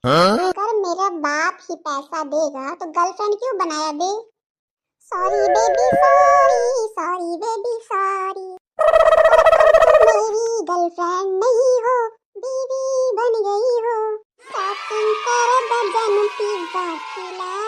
अगर मेरा बाप ही पैसा देगा तो गर्लफ्रेंड क्यों बनाया बे। Sorry baby sorry, sorry baby sorry. अब तुम मेरी गर्लफ्रेंड नहीं हो, बीवी बन गई हो। शॉपिंग कर दर्जन पिज्जा खिला